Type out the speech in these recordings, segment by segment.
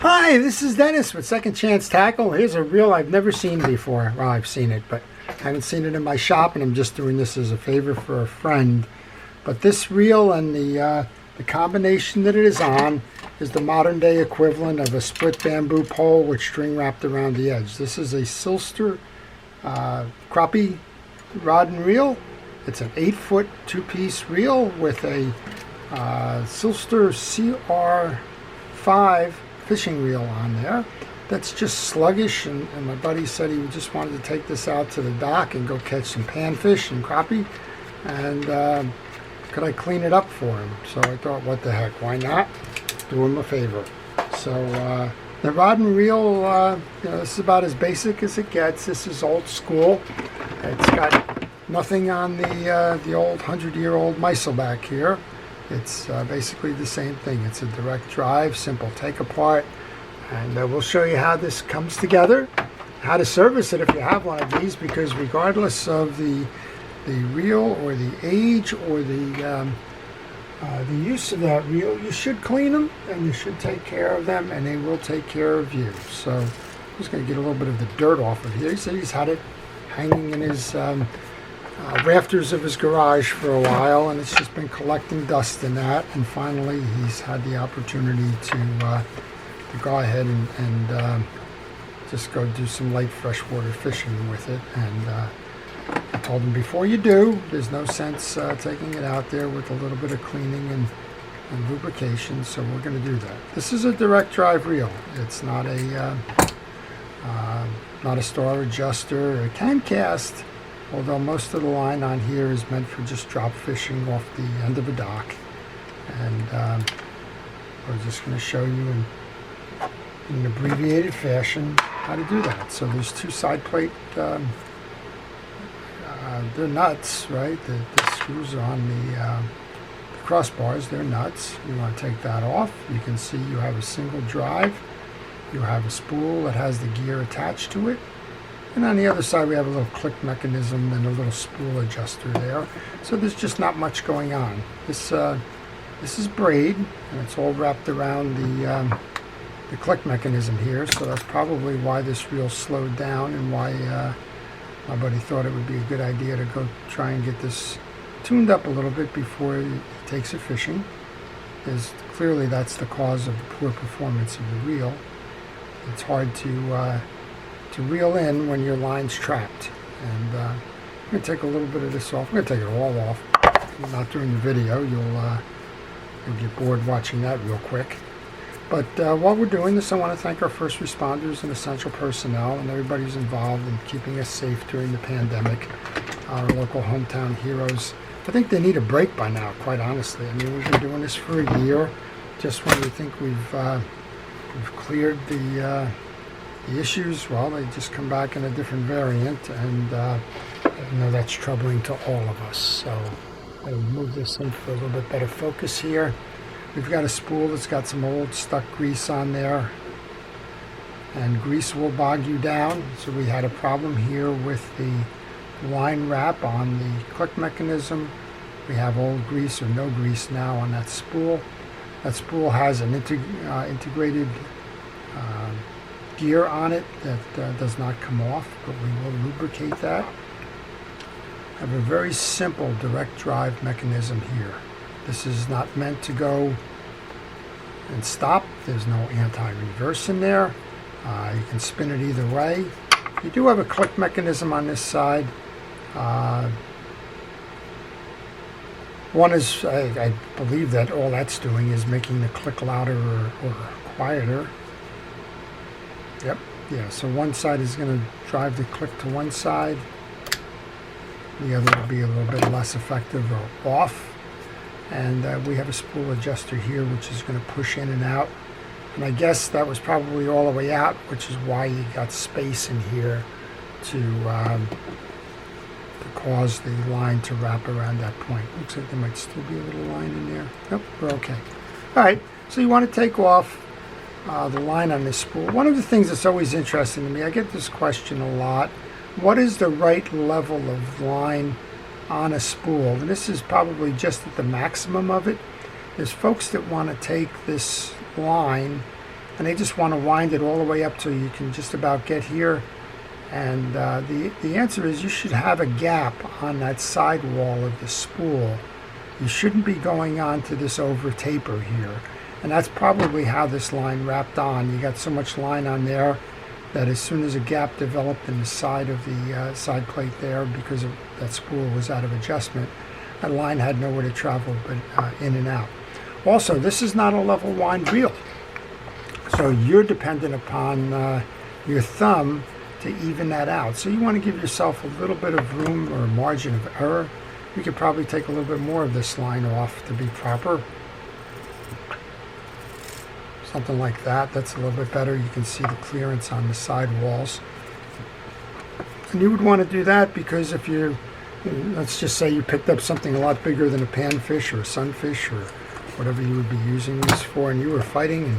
Hi, this is Dennis with Second Chance Tackle. Here's a reel I've never seen before. Well, I've seen it, but I haven't seen it in my shop, and I'm just doing this as a favor for a friend. But this reel and the combination that it is on is the modern day equivalent of a split bamboo pole with string wrapped around the edge. This is a Silstar Crappie rod and reel. It's an 8-foot 2-piece reel with a Silstar CR 5 fishing reel on there. That's just sluggish, and my buddy said he just wanted to take this out to the dock and go catch some panfish and crappie, and could I clean it up for him? So I thought, what the heck, why not? Do him a favor. So the rod and reel, this is about as basic as it gets. This is old school. It's got nothing on the old 100-year-old Meisel back here. It's basically the same thing. It's a direct drive, simple take apart, and we'll show you how this comes together, how to service it if you have one of these, because regardless of the reel or the age or the use of that reel, you should clean them and you should take care of them, and they will take care of you. So I'm just going to get a little bit of the dirt off of here. He said he's had it hanging in his rafters of his garage for a while, and it's just been collecting dust in that, and finally he's had the opportunity to go ahead and just go do some light freshwater fishing with it. And I told him, before you do, there's no sense taking it out there with a little bit of cleaning and lubrication, so we're going to do that. This is a direct drive reel. It's not a Spool Adjuster. It can cast, although most of the line on here is meant for just drop fishing off the end of a dock. And we're just going to show you in an abbreviated fashion how to do that. So there's two side plate, they're nuts, right? The screws on the crossbars, they're nuts. You want to take that off. You can see you have a single drive. You have a spool that has the gear attached to it. And on the other side, we have a little click mechanism and a little spool adjuster there. So there's just not much going on. This is braid, and it's all wrapped around the click mechanism here. So that's probably why this reel slowed down, and why my buddy thought it would be a good idea to go try and get this tuned up a little bit before he takes it fishing. Because clearly that's the cause of the poor performance of the reel. It's hard to reel in when your line's trapped. And I'm going to take a little bit of this off. I'm going to take it all off. Not during the video. You'll get bored watching that real quick. But while we're doing this, I want to thank our first responders and essential personnel and everybody who's involved in keeping us safe during the pandemic. Our local hometown heroes. I think they need a break by now, quite honestly. I mean, we've been doing this for a year. Just when we think we've cleared the issues, well, they just come back in a different variant, and that's troubling to all of us. So I'll move this in for a little bit better focus here. We've got a spool that's got some old stuck grease on there, and grease will bog you down. So we had a problem here with the line wrap on the click mechanism. We have old grease or no grease now on that spool. That spool has an integrated gear on it that does not come off, but we will lubricate that. I have a very simple direct drive mechanism here. This is not meant to go and stop. There's no anti-reverse in there. You can spin it either way. You do have a click mechanism on this side. One is, I believe that all that's doing is making the click louder or quieter. Yep, yeah, so one side is going to drive the click to one side. The other will be a little bit less effective or off. And we have a spool adjuster here, which is going to push in and out. And I guess that was probably all the way out, which is why you got space in here to cause the line to wrap around that point. Looks like there might still be a little line in there. Nope, we're okay. All right, so you want to take off the line on this spool. One of the things that's always interesting to me, I get this question a lot, what is the right level of line on a spool? And this is probably just at the maximum of it. There's folks that want to take this line and they just want to wind it all the way up till you can just about get here. And the answer is you should have a gap on that side wall of the spool. You shouldn't be going on to this over taper here. And that's probably how this line wrapped on. You got so much line on there that as soon as a gap developed in the side of the side plate there, because that spool was out of adjustment, that line had nowhere to travel but in and out. Also, this is not a level wind reel, so you're dependent upon your thumb to even that out. So you want to give yourself a little bit of room or margin of error. You could probably take a little bit more of this line off to be proper. Something like that. That's a little bit better. You can see the clearance on the side walls. And you would want to do that because if you, let's just say you picked up something a lot bigger than a panfish or a sunfish or whatever you would be using this for, and you were fighting, and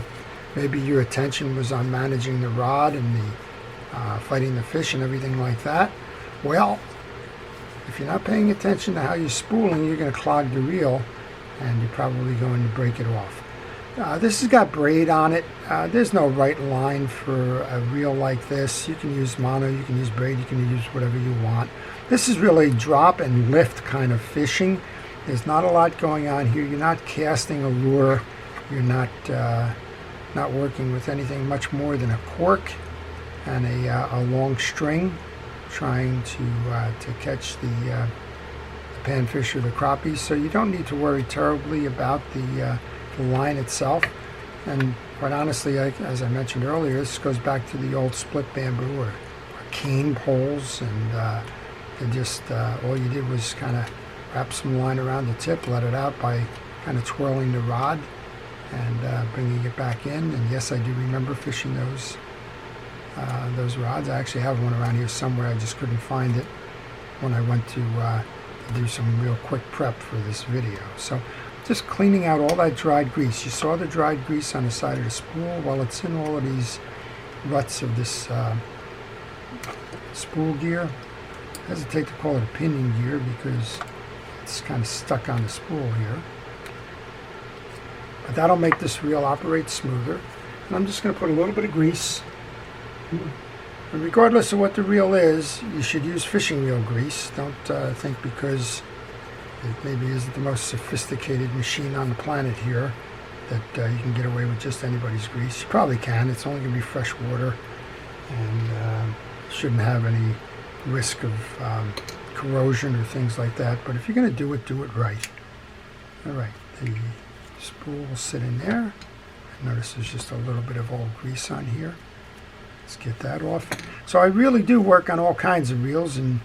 maybe your attention was on managing the rod and the fighting the fish and everything like that. Well, if you're not paying attention to how you're spooling, you're going to clog the reel and you're probably going to break it off. This has got braid on it. There's no right line for a reel like this. You can use mono, you can use braid, you can use whatever you want. This is really drop and lift kind of fishing. There's not a lot going on here. You're not casting a lure. You're not working with anything much more than a cork and a long string, trying to catch the panfish or the crappie. So you don't need to worry terribly about the line itself. And quite honestly, as I mentioned earlier, this goes back to the old split bamboo or cane poles, and just all you did was kind of wrap some line around the tip, let it out by kind of twirling the rod and bringing it back in. And yes, I do remember fishing those rods. I actually have one around here somewhere. I just couldn't find it when I went to do some real quick prep for this video. So just cleaning out all that dried grease. You saw the dried grease on the side of the spool. Well, it's in all of these ruts of this spool gear. I hesitate to call it a pinion gear because it's kind of stuck on the spool here. But that'll make this reel operate smoother. And I'm just going to put a little bit of grease. And regardless of what the reel is, you should use fishing reel grease. Don't think because it maybe isn't the most sophisticated machine on the planet here that you can get away with just anybody's grease. You probably can. It's only going to be fresh water and shouldn't have any risk of corrosion or things like that. But if you're going to do it right. All right, the spool will sit in there. Notice there's just a little bit of old grease on here. Let's get that off. So I really do work on all kinds of reels, and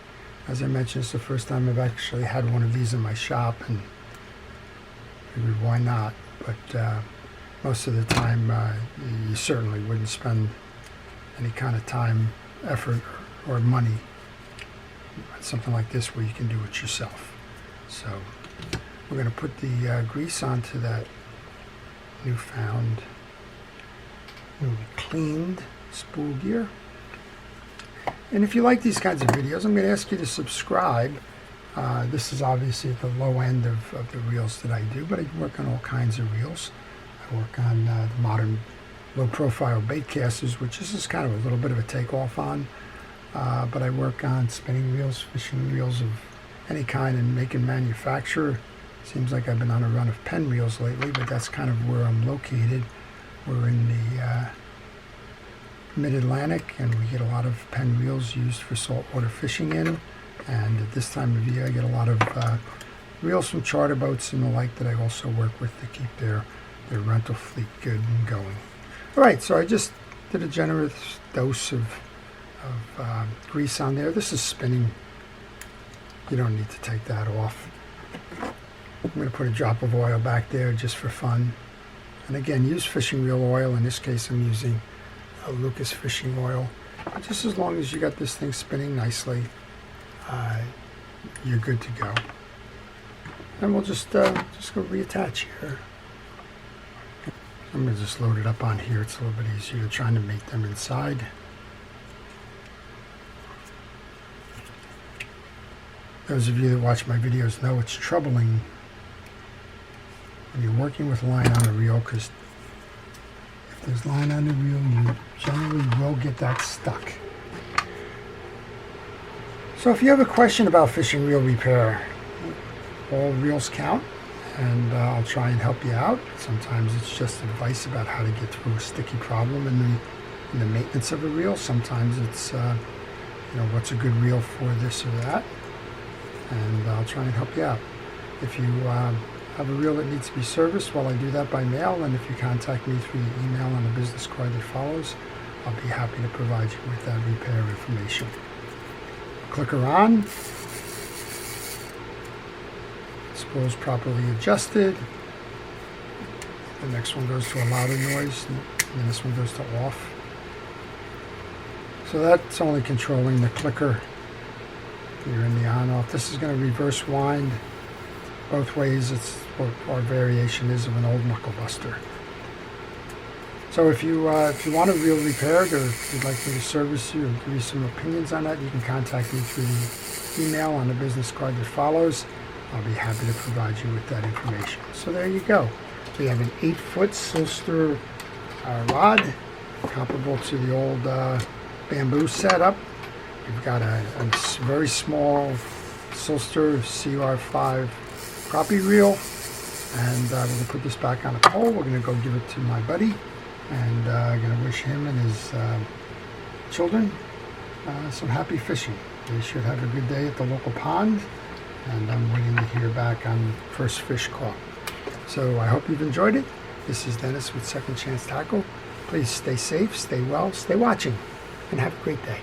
as I mentioned, it's the first time I've actually had one of these in my shop, and figured why not. But most of the time you certainly wouldn't spend any kind of time, effort, or money on something like this where you can do it yourself. So we're going to put the grease onto that newly cleaned spool gear. And if you like these kinds of videos, I'm going to ask you to subscribe. This is obviously at the low end of the reels that I do, but I work on all kinds of reels. I work on the modern low-profile bait casters, which this is kind of a little bit of a takeoff on. But I work on spinning reels, fishing reels of any kind and make and manufacture. Seems like I've been on a run of pen reels lately, but that's kind of where I'm located. We're in the mid-Atlantic, and we get a lot of pen reels used for saltwater fishing in. And at this time of year, I get a lot of reels from charter boats and the like that I also work with to keep their rental fleet good and going. All right, so I just did a generous dose of grease on there. This is spinning. You don't need to take that off. I'm going to put a drop of oil back there just for fun. And again, use fishing reel oil. In this case, I'm using Lucas fishing oil. Just as long as you got this thing spinning nicely, you're good to go. And we'll just go reattach here. I'm going to just load it up on here. It's a little bit easier trying to mate them inside. Those of you that watch my videos know it's troubling when you're working with line on a reel, because if there's line on the reel, you generally will get that stuck. So if you have a question about fishing reel repair, all reels count, and I'll try and help you out. Sometimes it's just advice about how to get through a sticky problem in the maintenance of a reel. Sometimes it's what's a good reel for this or that, and I'll try and help you out. If you have a reel that needs to be serviced, well, I do that by mail, and if you contact me through the email on the business card that follows, I'll be happy to provide you with that repair information. Clicker on. Spool's properly adjusted. The next one goes to a louder noise, and then this one goes to off. So that's only controlling the clicker. You're in the on-off. This is going to reverse wind both ways. It's what our variation is of an old knuckle buster. So if you want a reel repaired, or if you'd like me to service you or give you some opinions on that, you can contact me through the email on the business card that follows. I'll be happy to provide you with that information. So there you go. We have an 8-foot Silstar rod, comparable to the old bamboo setup. We've got a very small Silstar CR5 crappie reel, and we're going to put this back on a pole. We're going to go give it to my buddy, and I'm going to wish him and his children some happy fishing. They should have a good day at the local pond, and I'm waiting to hear back on first fish caught. So I hope you've enjoyed it. This is Dennis with Second Chance Tackle. Please stay safe, stay well, stay watching, and have a great day.